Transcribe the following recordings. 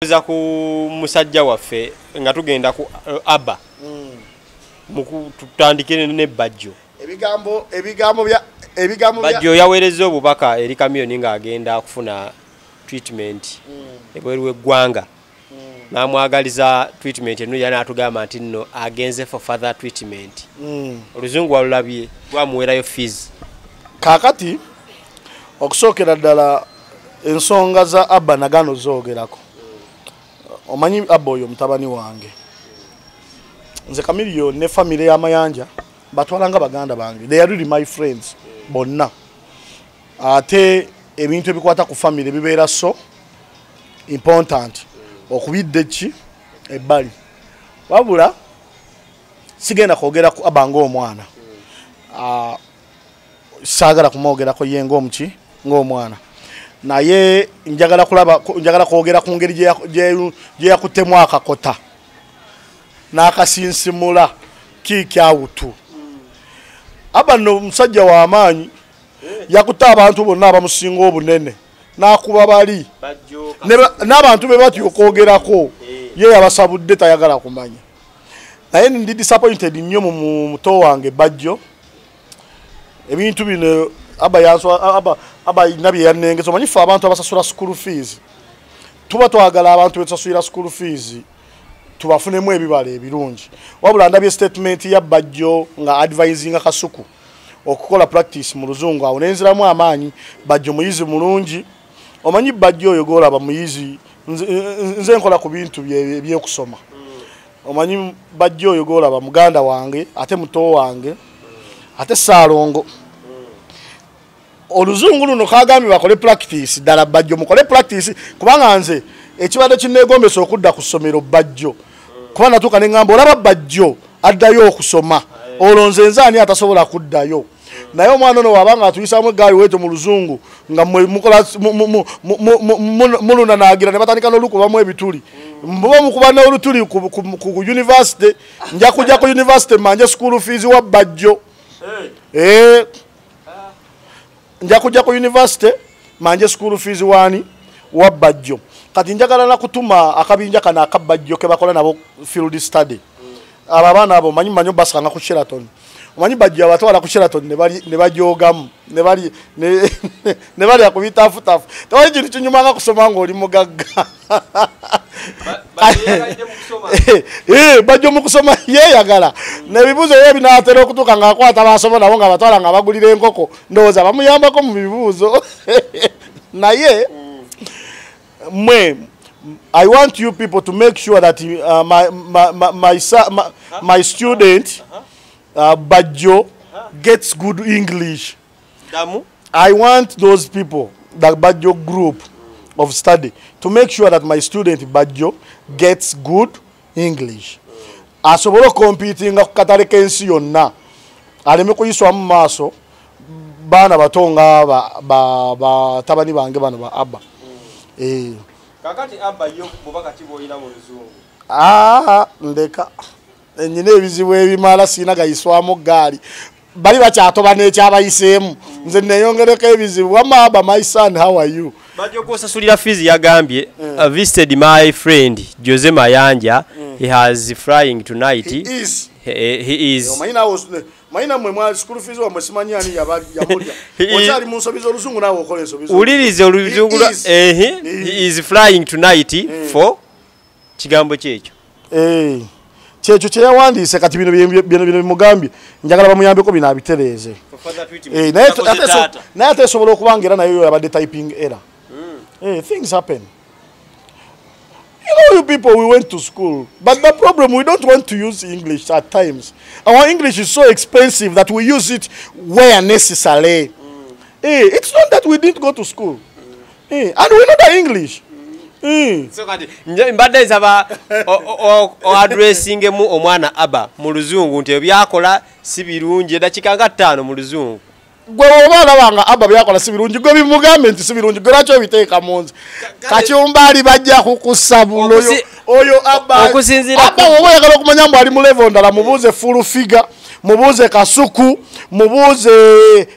Za ku musajja waffe nga tugenda ku Abba muku tutandikire ne Bajjo ebigambo Bajjo yawereza obubaka eri Kamyoni nga agenda kufuna treatment ebweru w'eggwanga namwagaliza treatment eno yana atugamba nti nno agenze for further treatment oluzungu walulabye rwamuwerayo fees kakati okusookera ddala ensonga za Abba nagano zoogerako omanyi Abba oyo mutabani wange nze Chameleone ne family ya Mayanja batwalanga baganda bange they are really my friends bonna ate ebintu ebikwata ku family bibeera so important okubidde ki ebbali wabula sigenda kwogera ku Abba ng'omwana saagala kumwogerako ye ng'omuki ng'omwana naye njagala kwogera ku ngeri gye yakutemu akakota n'akasinsimula kiikyawutu Abba nno musajja w'amaanyi yakuta abantu bonna abamusinga obunene n'akuba bali n'abantu be batyo okwogerako ye yabasabudde tayagala kumanya naye ndi disappointed nnyo mu muto wange Bajjo ebintu bino Abba nabye yanengeza omanyi ffe abantu abasasula school fees tuba twagala abantu besasulira school fees tubafunemu ebibala ebirungi wabula ndabye statement ya Bajjo nga advising Kasuku okukola practice mu luzungu awo nenziramu amaanyi Bajjo muyizi mulungi omanyi Bajjo oyo golaba muyizi nze nkola ku bintu by'okusoma omanyi Bajjo oyo golaba muganda wange ate muto wange ate Saalongo oluzungu luno kagambye bakole practice ddala Bajjo mukole practice kubanga nze ekibadde kinneegombesa okudda ku ssomero Bajjo kuba natuuka ne ŋŋamba olaba Bajjo addayo okusoma olwo nze nzaani atasobola kuddayo naye omwana ono wabanga atuyisaamu eggaali weeto mu luzungu nga mulunanaagira ne batandika n'olukubamu ebituli muba mukuba n'olutuli ku university nja kujja ku university manje school fees wa Bajjo nja kujja ku university manje school fees wani wa Bajjo kati njagala na kutuma akabinja kana aka Bajjo ke bakola nabo field study aba bana abo manyi basanga ku Sheraton omanyi Bajjo abatwala ku Sheraton ne bajogamu ne bali akubita afutafu tawali kintu kinyuma kusoma ngo oli mugagga Bajjo mu kusoma yeyagala nebibuzo ye binatera okutuka nga akwata basoma nabo nga batwala nga bagulira enkoko ndoza bamuyambako mu bibuzo naye I want you people to make sure that my student Bajjo gets good English. I want those people, the Bajjo group of study, to make sure that my student Bajjo gets good English. Asobolo competing ku katale kensi yonna. Aleme kuyiswa mu maaso bana batonga ba tabani bange bano ba Abba. Kakati Abba yo bubaka kiboyina mu luzungu. Ndeka. Nyine ebizibu ebimala sina gayiswamu gaali. Bali bakyatoba n'ekyabayisemu. Nze neyongereko ebizibu. Wama Abba, my son, how are you? Bajjo kusasulira fees yagambye visited my friend Jose Mayanja. He has flying tonight. He is. Maina mwe mwa school fees wa mwesimanyani yamulya. Ochali mu nsobizo oluzungu nawe okole nsobizo. Ulirize oluzungu he is flying tonight for kigambo kyekyo. Kyekyo kye yawandiise kati bino mugambye njagala bamuyambeko bino abitereeze. Naye atesobola okubangira nayo yabadde typing error. Things happen. You know, you people, we went to school. But the problem, we don't want to use English at times. Our English is so expensive that we use it where necessary. It's not that we didn't go to school. And we know the English. So kati mbadde nsaba addressing mu omwana Abba mu luzungu nti ebyakola si birungi dakika nga 5 mu luzungu. Gwe obala banga Abba byakola si birungi gwe bimugambe nti si birungi gwe lwaki obiteeka munzi kakyumbali bajja kukusabulo oyo Abba okusinzira Abba wowe yagala okumanya mbu ali mu level ndala mubuuze full figure mubuuze Kasuku mubuuze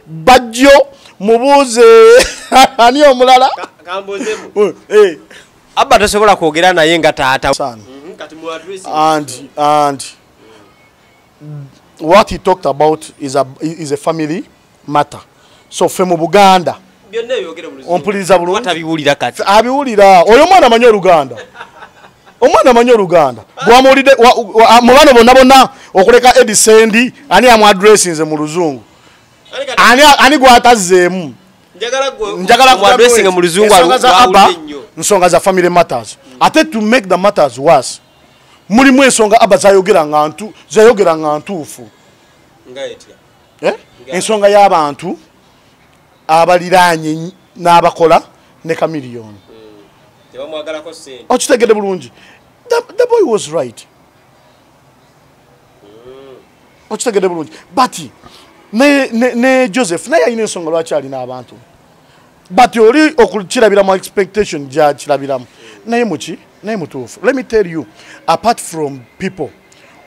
Bajjo mubuuze ani omulala kambozemu Abba tosobola kwogera naye nga taata. Kati mu address. And what he talked about is a family matter. So fe mu Buganda. Byonna byogere mu Luzungu. Ompuliriza bulungi. Atabiwulira kati. Abiwulira. Oyo mwana amanyi Oluganda. Omwana amanyi Oluganda. Bw'amulide mu bano bonna okuleka Edisendi ani amu addressinze mu Luzungu. Ani gwatazzeemu. Njagala ku addressing mu Luzungu nsonga za family matters. Ate to make the matters worse. Mulimu ensonga Abba zayogera nga ntuufu. Ensonga y'abantu abaliraanye n'abakola ne Chameleone. Okitegedde bulungi. The boy was right. Okitegedde bulungi. But ne Joseph naye alina ensonga lwaki alina abantu. But oli okukirabiramu expectation gya kirabiramu. Naye mutuufu. Let me tell you, apart from people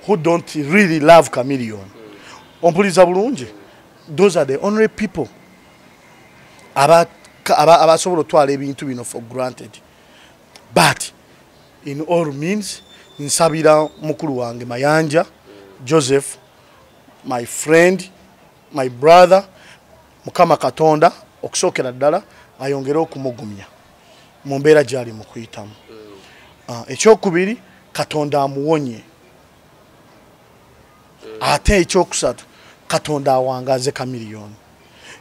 who don't really love Chameleone, ompuliriza bulungi, those are the only people abasobola otwala ebintu bino for granted. But in all means, nsabira mukulu wange Mayanja, Joseph, my friend, my brother, Mukama Katonda, okusookera ddala ayongere okumugumya mu mbeera gy'ali mu kuyitamu. Ekyokubiri, Katonda amuwonye. Ate ekyokusatu, Katonda awangaze Chameleone.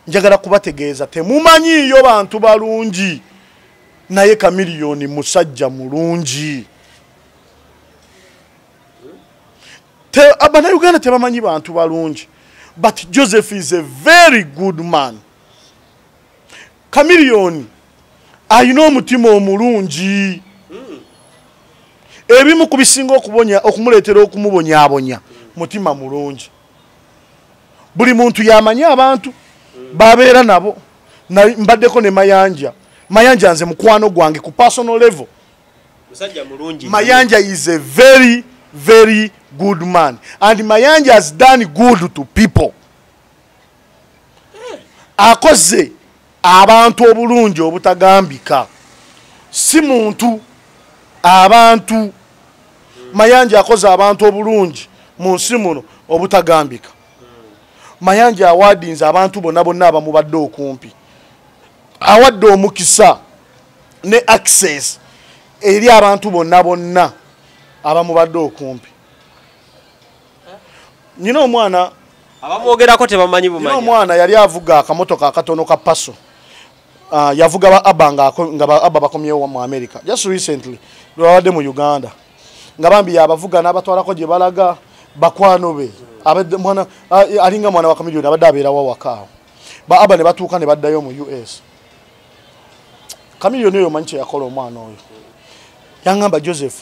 Njagala kubategeeza temumanyiiyo bantu balungi, naye Chameleone musajja mulungi. Abannayuganda tebamanyi bantu balungi. But Joseph is a very good man. Chameleone alina omutima omulungi. Ebimu ku bisinga okumuleetera okumubonyaabonya mutima mulungi. Buli muntu yamanyi abantu babeera nabo. Mbaddeko ne Mayanja nze mukwano gwange ku personal level. Musajja mulungi. Mayanja is a very, very good man. And Mayanja has done good to people. Akoze abantu obulungi obutagambika. Si muntu abantu. Mayanja akoze abantu obulungi mu nsi muno obutagambika. Mayanja awadinze abantu bonna abamubadde okumpi. Awadde omukisa ne access eri abantu bonna abamubadde okumpi. Nina omwana abamwogerako tebamanyi bumanyi. Nina omwana yali avuga akamotoka akatono ka paso. Yavuga ba Abba nga Abba bakomyewo mu America. Just recently lwabadde mu Uganda. Nga bambi yabavuga n'abatwalako gye balaga bakwano be. Mwana alinga mwana wa Chameleone abadde abeerawo wakaawo. Ba Abba ne batuuka ne baddayo mu US. Chameleone oyo manyi kye yakola omwana oyo. Yangamba Joseph,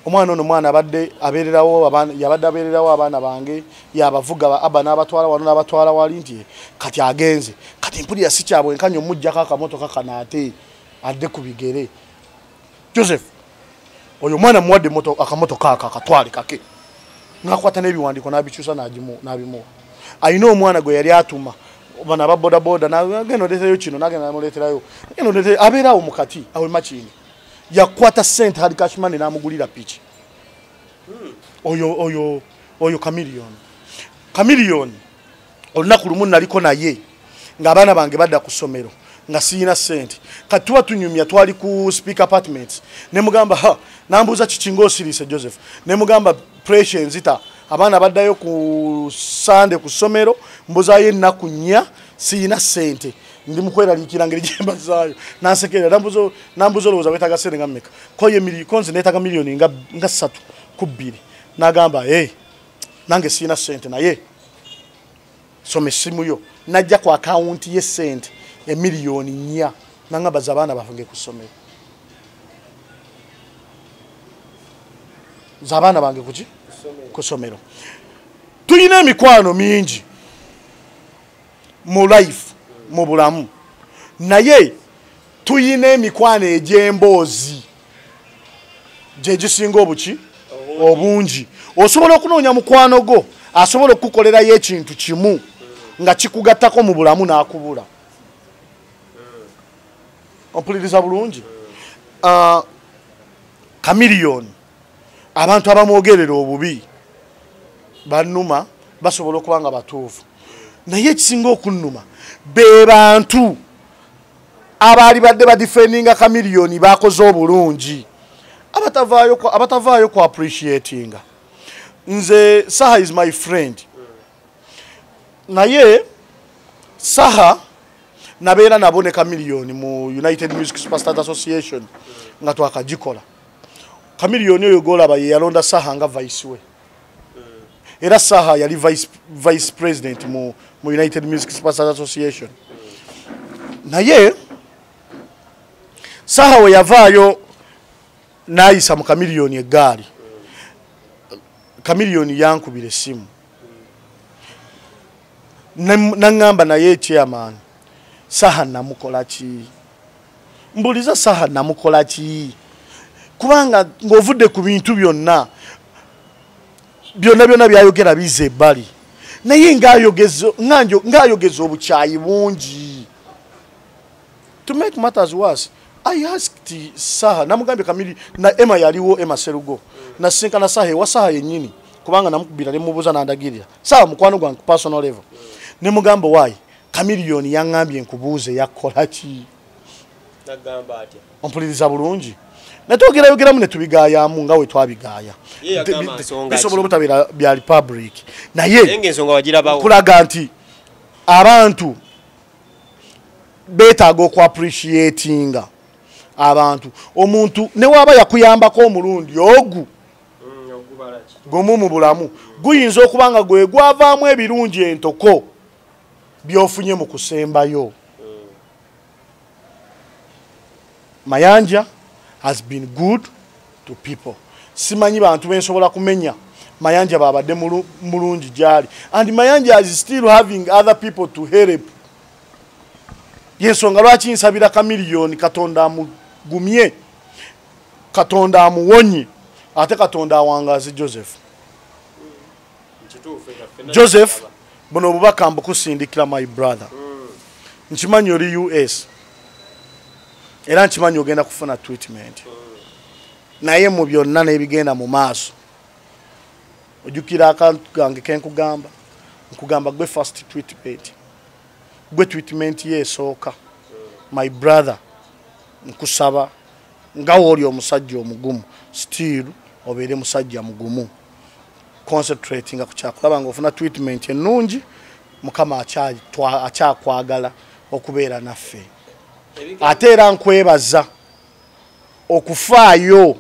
omwana ono mwana yabadde abeererawo abaana bange, yabavuga ba Abba n'abatwala wano n'abatwala wali nti kati agenze. Kati mpulira si kyabwenkanya omuggyako akamotoka kana ate adde ku bigere. Joseph, oyo mwana muwadde akamotoka akatwale kake. N'akwata n'ebiwandiiko n'abikyusa n'abimuwa. Alina omwana gwe yali atuma bana ba boda n'agenda oleeterayo kino n'agenda n'amuleeterayo. Abeerawo mu kati awe Makini. Yakwata sente hali kashimani n'amugulira piki. Oyo Chameleone. Chameleone olunaku lumu naliko naye ng'abaana bange badda ku ssomero nga siyina sente. Kati tuba tunyumya twali ku speaker apartments. Ne mugamba nambuuza kiki ng'osirise Joseph. Ne mugamba pressure nzita. Abaana baddayo ku Sunday ku ssomero mbuzaayo ennaku nnya siyina sente. Ndi mukweraliikira ngeri gye mbazaayo. Nansekerera nambuza olowooza weetaaga sente nga mmeka. Konze neetaaga miliyoni nga 3.2. N'agamba nange siyina sente naye soma essimu yo. Najja ku akawunti ye sente emiliyoni 4 n'angamba za abaana bafange ku ssomero. Zabaana bange kuki? Ku ssomero. Tuyina emikwano mingi mu life mu bulamu. Naye tuyina emikwano egy'emboozi gye gisinga obuki? Obungi. Osobola okunoonya mukwano go asobola okukolerayo ekintu kimu nga kikugattako mu bulamu n'akubula. Ompuliriza bulungi. Chameleone abantu abamwogerera obubi banuma basobola okubanga batuufu naye ekisinga okunnuma be bantu abaali badde badifendinga Chameleone bakoze obulungi abatavaayo ku appreciating. Nze Saha is my friend naye Saha nabeera nabo ne Chameleone mu United Music Superstars Association nga twakagikola. Chameleone oyo golaba ye yalonda Saha nga vice we. Era Saha yali vice president mu United Music Superstars Association. Naye Saha we yavaayo naayisa mu Chameleone eggaali. Chameleone yankubira essimu. Nangamba naye chairman Saha namukola ki? Mbuliza Saha namukola ki? Kubanga ng'ovudde ku bintu byonna byayogera bize ebbali. Naye ng'ayogeza obukyayi bungi. To make matters worse, I asked Saha, namugambye Chameleone na Emma yaliwo Emma Serugo. Na sinkana Saha wa Saha yennyini kubanga namukubira ne mubuza nandagirira. Saha mukwano gwange personal level. Ne mugamba why Chameleone yangambye nkubuuze yakola ki? Nagamba atya. Ompuliriza bulungi. Netwogera ne tubigaayamu nga we twabigaaya. Bisobola obutabira bya Republic. Naye ensonga wagirabawo. Kulaga nti abantu betaaga oku appreciatinga abantu. Omuntu ne waba yakuyambako omulundi ogu gomu mu bulamu guyinza okubanga gwe gwavaamu ebirungi entoko byofunye mu kusembayo. Mayanja has been good to people. Simanyi bantu bensobola kumenya Mayanja babadde mulungi gyali. And Mayanja is still having other people to help. Yensonga lwaki nsabira Chameleone Katonda amugumye, Katonda amuwonye, ate Katonda awangaze Joseph. Joseph buno bubaka mbukusindikira my brother. Nkimanyi oli US. Era nkimanyi ogenda kufuna treatment. Naye mu byonna n'ebigenda mu maaso. Ojukira akantu gange kenkugamba. Nkugamba gwe first treatment. Gwe treatment yesooka. My brother nkusaba nga woli omusajja omugumu still obeere musajja mugumu. Concentrating ku kyakulaba ng'ofuna treatment ennungi Mukama akyakwagala okubeera naffe. Ate era nkwebaza okufaayo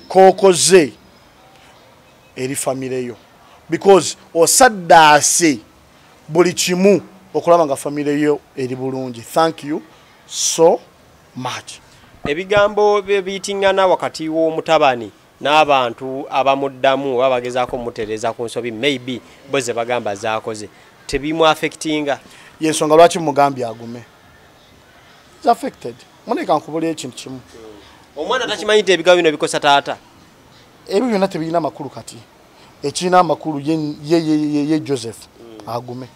k'okoze eri famire yo because osaddaase buli kimu okulaba nga famire yo eri bulungi. Thank you so much. Ebigambo biyitingana wakati w'omutabani n'abantu abamuddamu babagezaako mutereza ku nsobi maybe boze bagamba zaakoze tebimu affectinga. Yensonga lwaki mugambye agume. Is affected. Muneka nkubulira ekintu kimu. Omwana takimanyi nti ebigambo bino bikosa taata. Ebyo byonna tebirina makulu kati. Ekirina amakulu ye Joseph agume.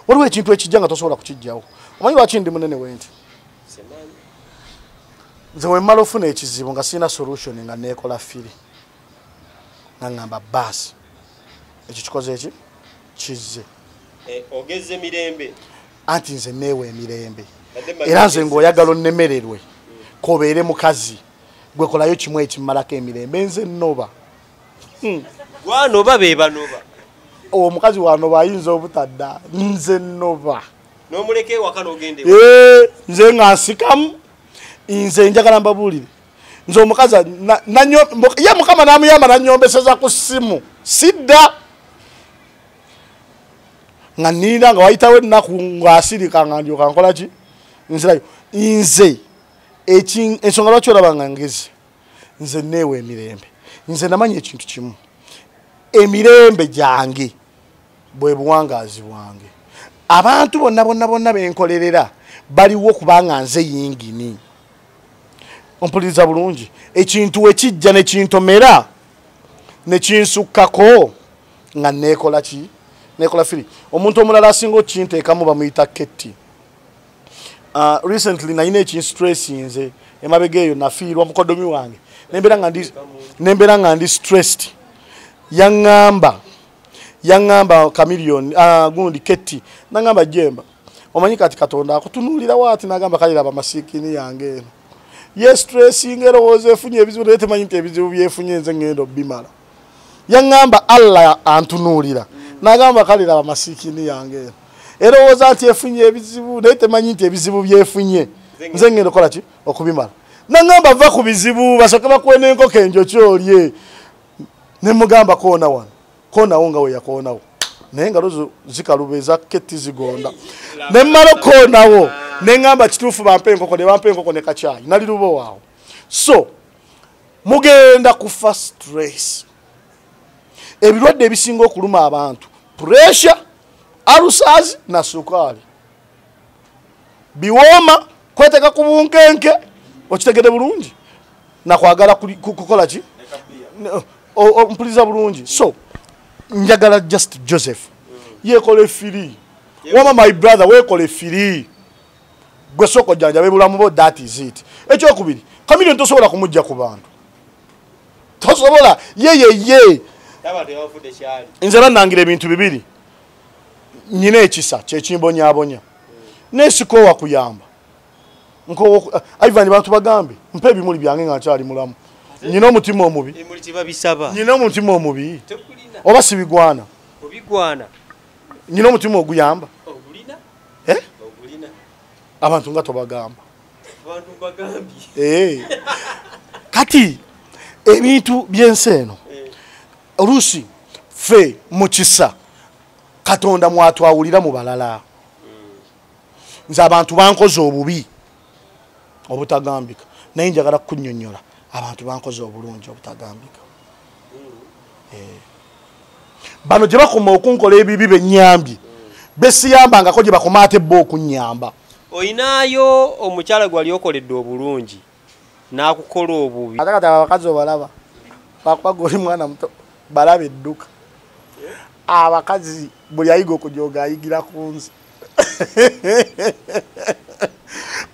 Waliwo ekintu ekijja nga tosobola kukijjawo. Omanyi lwaki ndi munene wenti? Nze wemmala ofuna ekizibu nga sirina solution nga neekola firi. Nga ngamba baasi. Ekyo kikoze eki? Kizze. Ogezze mirembe. Anti nze neewe emirembe. Era nze ng'oyagala onnemererwe. Kobeere mukazi. Gwe kolayo kimu ekimmalako emirembe. Nze nnoba. Gwanoba be banoba. Omukazi wanoba ayinza obutadda. Nze nnoba. N'omuleke ewaka n'ogende. Nze nga nsikamu. Nze njagala mbabuulire. Nze omukazi ye Mukama n'amuyamba n'annyombeseza ku ssimu. Sidda. Nga nniina nga wayitawo ennaku ng'asirika nga ndyoka nkola ki? Nzirayo. Nze ensonga lwaki olaba nga ngezi. Nze neewe emirembe. Nze namanya ekintu kimu. Emirembe gyange bwe buwangaazi bwange. Abantu bonna benkolerera baliwo kubanga nze yingini. Ompuliriza bulungi. Ekintu we kijja ne kintomera ne kinsukkako nga neekola ki? Nekola firi. Omuntu omulala asinga okinteekamu bamuyita Ketty. Recently nayina ekin stress nze emabega eyo nafiirwa mukodomi wange nembera nga ndi stressed yaŋŋamba Chameleon gundi Keti naŋŋamba Jemba omanyi kati Katonda akutunuulira waati nagamba kaliraba masiikini yange eno ye stressinga erowooza efunye ebizibu naye temanyi nti ebizibu byefunye nze ngenda obbimala yaŋŋamba Allah antunuulira nagamba kaliraba masiikini yange eno erowooza nti efunye ebizibu naye temanyi nti ebizibu byefunye nze ngenda okola ki okubimala naŋŋamba va ku bizibu basooke bakuwe n'enkoko enjo kyolye ne mugamba koona wano koonawo nga we yakoonawo naye engalo zikaluba eza Keti zigonda ne mmala okoonawo ne ŋŋamba kituufu bampe enkoko ne kacaayi nali lubo waawo so mugenda kufa stress ebirwadde ebisinga okuluma abantu pressure alusazi na sukaali biwooma kweteka ku bunkenke okitegede bulungi nakwagala kukola ki ompuliza bulungi so njagala just Joseph yekole firi wama my brother wekole firi gwe soko janja bebulamu bo that is it ekyokubiri Chameleon tosobola kumujja ku bantu tosobola ye nze bannangira ebintu bibiri nyina ekisa kyekimbonyabonya nesikowa kuyamba Ivan bantu bagambe mpe ebimuli byange nga nkyali mulamu nyina omutima omubi nyina omutima omubi oba sibigwana nyina omutima oguyamba abantu nga tobagamba kati ebintu byensi eno oluusi ffe mu kisa Katonda mwatwawulira mu balala nze abantu bankoze obubi obutagambika naye njagala kunnyonnyola abantu bankoze obulungi obutagambika bano gye bakoma okunkola ebibi bennyambye besiyambangako gye bakoma ate bo okunnyamba oyinaayo omukyala gwali okoledde obulungi n'akukola obubi ate kati abakazi obalaba bakuba goli mwana muto balaba edduka abakazi buli ayiga okujooga ayigira ku nze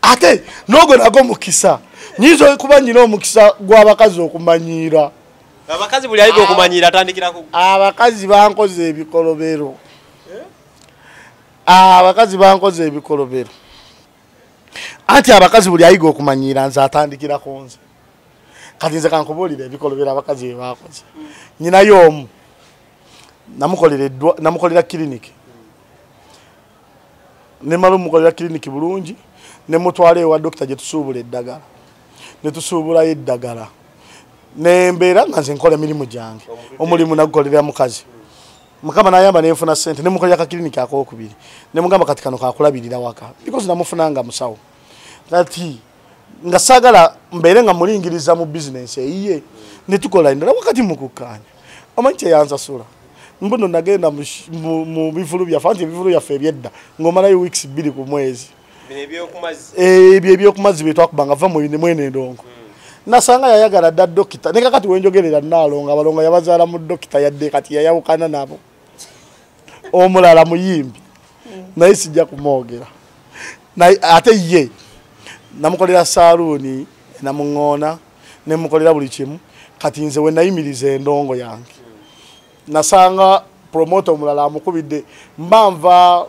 ate nogo nago mukisa nyizo kuba nyina omukisa gw'abakazi okumanyiira abakazi buli ayiga okumanyira atandikirako abakazi bankoze ebikolobero abakazi bankoze ebikolobero ati abakazi buli ayiga okumanyira nze atandikirako nze kati nze kankubuulira ebikolobero abakazi bye bakoze nyina y'omu namukolera kiriniki nemala omukolera kiriniki bulungi nemutwala ewa dokita gye tusuubula eddagala ne tusuubulayo eddagala nembeera nga nze nkola emirimu gyange omulimu nagukolera mukazi mukama nayamba nenfuna ssente nemukolera kakiriniki akokubiri nemugamba kati kano kakulabirira waka because namufunanga musawo kati nga saagala mbeere nga mulingiriza mu bizinensi eyiye netukola endala wakati mukukkaanya omanyi kyeyansasula mbuno nagenda mu bivulu byaffe anti ebivulu byaffe ebyedda ng'omalayo weeks 2 ku mwezi ebyo ebyokumazzi byetwakubanga va mwene ndongo nasanga yayagala dda dokita ne kakati wenjogerera naalonga abalonga yabazaala mu dokita yadde kati yayawukana nabo omulala muyimbi naye sijja kumwogera ate ye namukolera saluuni namuŋŋoona nemukolera buli kimu kati nze we nayimiriza endongo yange nasanga promoter omulala amukubidde mbanva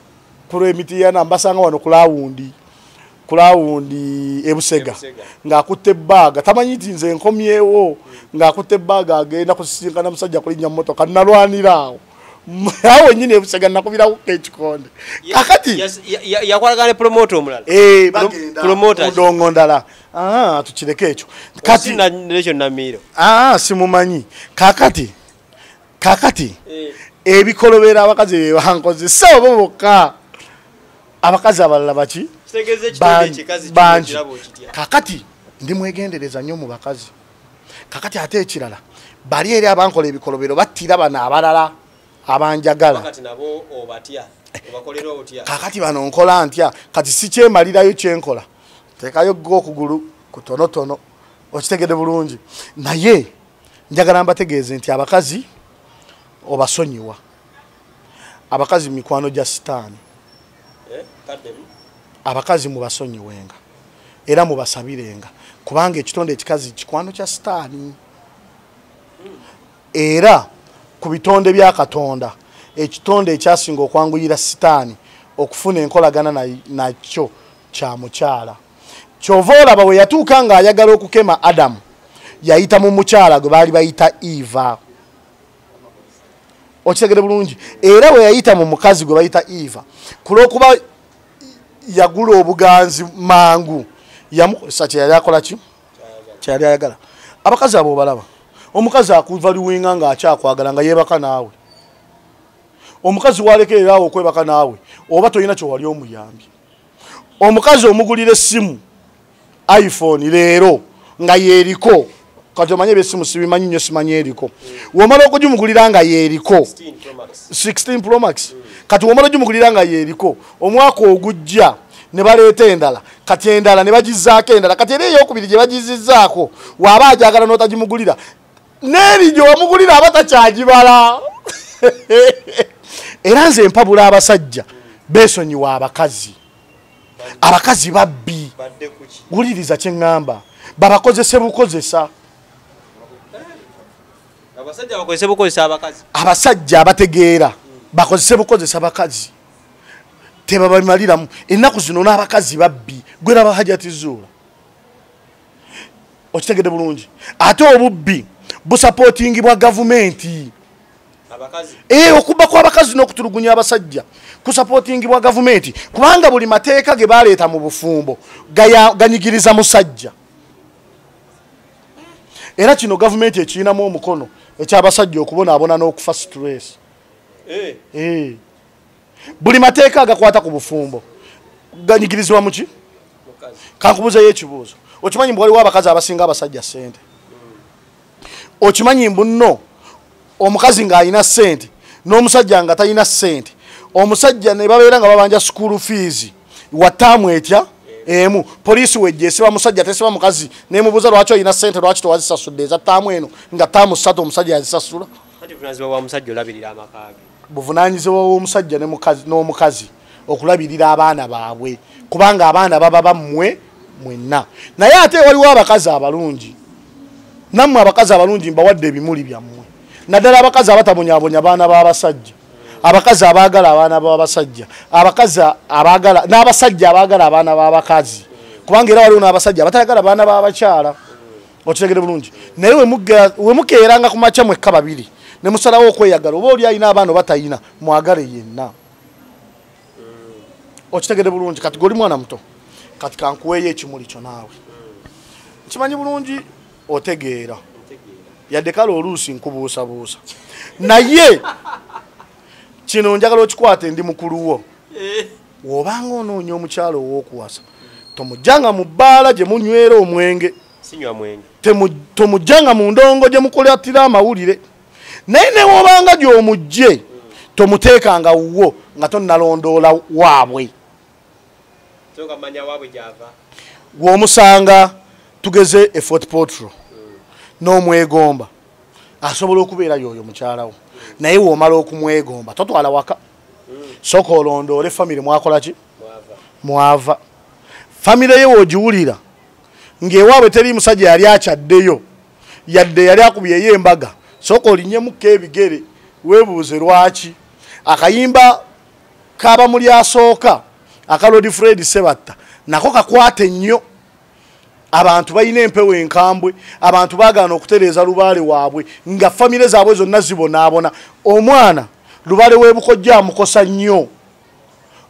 kulemitiyana mbasanga wano kulawundi ebusega ng'akutte baaga tamanyi nti nze nkomyewo ng'akutte baaga agenda kusisinkana musajja kulinnya mmotoka nalwanira awo awo nyine ebusega nakubirawo ekikonde kakati yakwalagana ne promoter omulala bagenda mudongo ndala tukireke ekyo kati nakyo namiro simumanyi kakati ebikolobera abakazi bye bankoze so bo bokka abakazi abalala baki bangi kakati ndi mwegendereza nnyo mu bakazi kakati ate ekirala bali eri abankola ebikolobero battira bano abalala abanjagala kakati bano nkola ntya kati si kyemalirayo kyenkola tekayo go okugulu kutonotono okitegede bulungi naye njagala mbategeeze nti abakazi obasonyiwa abakazi mikwano gya sitaani abakazi mubasonyiwenga era mubasabirenga kubanga ekitonde ekikazi kikwano kya sitaani era ku bitonde bya Katonda ekitonde ekyasinga okwanguyira sitaani okufuna enkolagana nakyo kya mukyala kyova olaba bwe yatuuka nga ayagala okukema Adamu yayita mu mukyala gwe baali bayita Eva okitegere bulungi era bwe yayita mu mukazi gwe bayita Eva kulwokuba yagula obuganzi mangu yamukozesa kye yali akola ki kye yali ayagala abakazi abo balaba omukazi akuvaluwinga nga akyakwagala nga yeebaka naawe omukazi walekererawo okwebaka naawe oba tolina kye wali omuyambye omukazi omugulira essimu iPhone leero nga yeeriko kati omanye ebyessimu sibimanyi nnyo simanyi eriko womala okugimugulira nga yeeriko 16 Pro Max kati womala ogimugulira nga yeeriko omwaka ogujja ne baleeta endala kati endala ne bagizzaako endala kati era eyokubiri gye bagizizzaako waaba ajagala n'otagimugulira n'eri gye wamugulira aba takyagibala era nze mpabula abasajja beesonyiwa abakazi babbi wuliriza kye ŋŋamba babakozese bukozesa abasajja abategeera bakozese bukozesa bakazi tebabamaliramu ennaku zino n'abakazi babbi gweraba Hajati Zuula okitegedde bulungi ate obubbi busapootingibwa gavumenti okubba kw'abakazi n'okutulugunya abasajja kusapootingibwa gavumenti kubanga buli mateeka ge baleeta mu bufumbo ganyigiriza musajja era kino gavumenti ekiyinamu omukono ekyabasajja okubonaabona n'okufa stress buli mateeka agakwata ku bufumbo ganyigirizibwa muki kankubuzeyo ekibuuzo okimanyi mbu waliwo abakazi abasinga abasajja ssente okimanyi mbu nno omukazi ng'alina ssente n'omusajja nga talina ssente omusajja ne babeera nga babanja school fees wataamu etya emu poliisi wejja esiba musajja tesiba mukazi nemubuuza lwaki olina ssente lwaki tewazisasudde eza taamu eno nga taamu 3 omusajja yazisasula buvunaanyizibwa bw'omusajja n'omukazi okulabirira abaana baabwe kubanga abaana baba bammwe mwenna naye ate waliwo abakazi abalungi nammwe abakazi abalungi mbawadde ebimuli byammwe naddala abakazi abatabonyabonya baana b'abasajja abakazi abaagala abaana b'abasajja abakazi abaagala n'abasajja abaagala abaana b'abakazi kubanga era waliwo n'abasajja abatayagala baana b'abakyala okitegere bulungi naye we mukeeranga ku makya mwekka babiri ne musalawo okweyagala oba oli alina abaana batayina mwagale yenna okitegere bulungi kati goli mwana muto kati kankuweeyo ekimuli kyo naawe nkimanyi bulungi otegeera yadde kale oluusi nkubuusabuusa naye kino njagala okikwate ndi mukuluwo wobanga onoonya omukyalo ow'okuwasa tomujjanga mu bbaala gye munywera omwenge tomujjanga mu ndongo gye mukolatira amawulire naye newobanga gy'omujje tomuteekanga wuwo nga tonnalondoola waabwe w'omusanga tugeze e Fort Portal n'omwegomba asobola okubeera yoyo mukyalawo naye w'omala okumwegomba totwala waka soka olondoole famire mwakola ki mwava famire ye w'ogiwulira ng'ewaabwe teri musajja yali akyaddeyo yadde yali akubyeyo embaga soka olinyemukko ebigere weebuuze lwaki akayimba kaba muli asooka akalodi Fred Sebatta nako kakwate nnyo abantu balina empewo enkambwe abantu baagaana okutereeza lubaale waabwe nga famire zaabwe zonna zibonaabona omwana lubaale w'ebukojja amukosa nnyo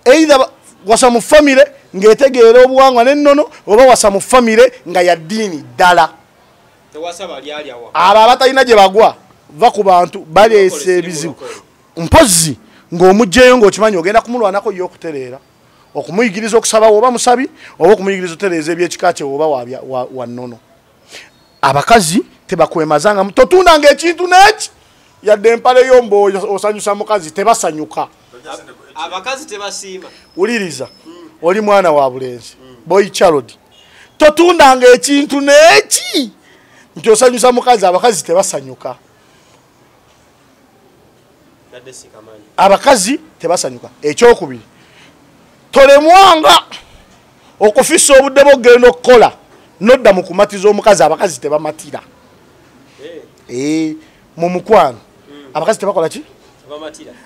eitha wasa mu famire ng'etegeera obuwangwa n'ennono oba wasa mu famire nga ya ddiini ddala abo abatalina gye bagwa va ku bantu baleesa ebizibu mpozi ng'omugjeyo ng'okimanyi ogenda kumulwanako ye okutereera okumuyigiriza okusaba oba musabi oba okumuyigiriza otereeza ebyekika kye oba wa nnono abakazi tebakwemazanga totundanga ekintu n'eki yadde empale yombo osanyusa mukazi tebasanyuka abakazi tebasiima wuliriza oli mwana wa bulenzi boy child totundanga ekintu n'eki nti osanyusa mukazi abakazi tebasanyuka abakazi tebasanyuka ekyokubiri tolemwanga okufissa obudde bw'ogenda okukola nodda mu kumatiza omukazi abakazi tebamatira mu mukwano abakazi tebakola ki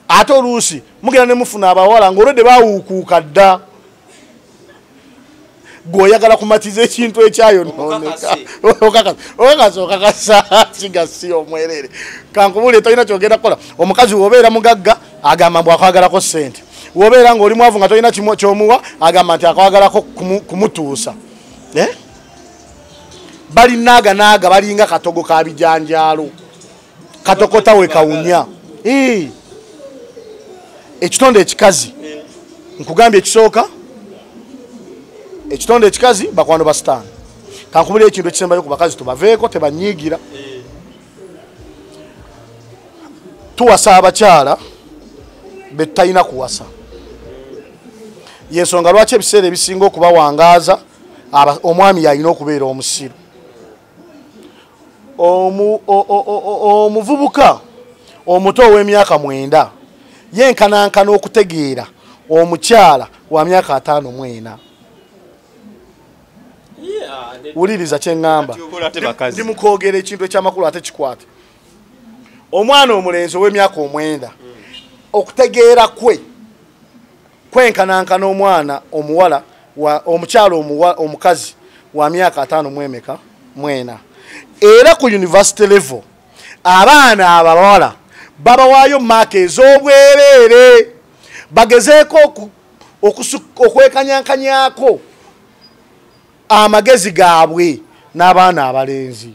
ate oluusi mugenda ne mufuna abawala ng'olwedde baawuukuuka dda gweoyagala kumatiza ekintu ekyayononeka okakasa kigasi omwerere kankubule tolina kyogenda kukola omukazi wobeera mugagga agamba mbu akwagalako ssente wobeera ng'oli mwavu nga tolina kyomuwa agamba nti akwagalako kumutuusa balinaaganaaga balinga katogo ka bijanjaalo katokota we kawunya ekitonde ekikazi nkugambye ekisooka ekitonde ekikazi bakwano basitaani kankubula ekintu ekisembayo ku bakazi tubaveeko tebanyiigira tuwasa abakyala betutalina kuwasa yensonga lwaki ebiseera ebisinga okubawangaaza omwami yalina okubeera omusiru omuvubuka omuto ow'emyaka 9 yenkanankana okutegeera omukyala wa myaka 54 wuliriza kyeŋŋamba ndi mukwogera ekintu ekyamakulu ate kikwate omwana omulenzi ow'emyaka 9 okutegeera kwenkanankana omwana omuwala omukyala omukazi wa myaka 54 era ku university level abaana abawala babawaayo maaka ez'obwereere bagezeeko okwekanyankanyako amagezi gaabwe n'abaana abalenzi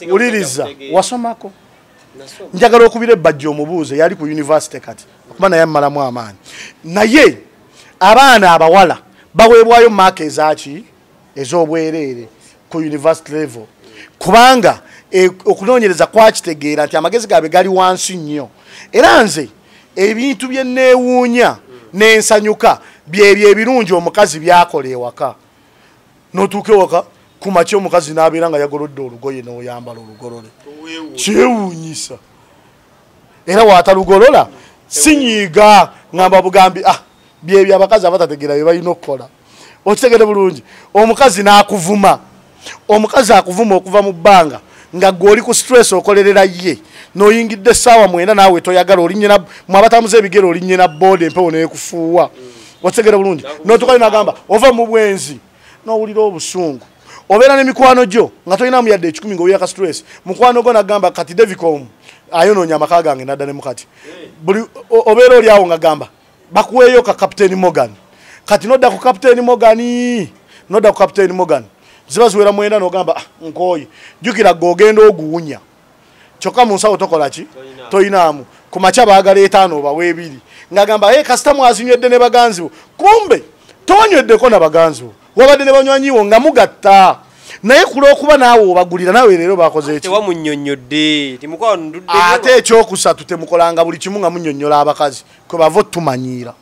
wuliriza wasomako njagala okubira ebbajja omubuuze yali ku university kati okuba naye mmalamu amaanyi naye abaana abawala baweebwayo maaka ezaki ez'obwereere ku university level kubanga okunoonyereza kwakitegeera nti amagezi gaabwe gali wansi nnyo era nze ebintu bye neewuunya n'ensanyuka byebyo ebirungi omukazi byakola ewaka n'otuuka ewaka ku makya omukazi n'abeera nga yagolodde olugoye n'oyambala olugolole kyewuunyisa era waatalugolola sinyiiga ngamba bugambi byebyo abakazi abatategeera bye balina okukola okitegere bulungi omukazi n'akuvuma omukazi akuvuma okuva mu bbanga nga gwoli ku stress okolerera ye n'oyingidde essaawa 9 naawe toyagala olinyena mwabatamuza ebigero olinyena boode empewo neekufuuwa okitegere bulungi n'otukayo n'agamba ova mu bwenzi n'owulira obusungu obeera n'emikwano gyo nga tolinamu yadde 10 ng'oyaka stress mukwano gwo n'agamba kati Devicom ayonoonya amaka gange nadda ne mukati buli obeera oli awo ng'agamba bakuweeyo ka Captain Morgan kati nodda ku Captain Morgan ziba ziwera 9 n'ogamba nkooye jjukira g'ogenda oguwunya kyokka mu nsawo tokola ki toyinaamu ku makya baagala 5 obawe 2 ng'agamba kasita mwazinywedde ne baganzi bo kumbe tonyweddeko na baganzi bo wabadde ne banywanyiwo nga mugatta naye kulw'okuba naawe obagulira naawe leero bakoze eki ate ekyokusatu temukolanga buli kimu nga munnyonnyola abakazi kwe bava otumanyiira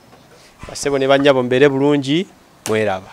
basebo ne bannyabo mbeere bulungi mweraba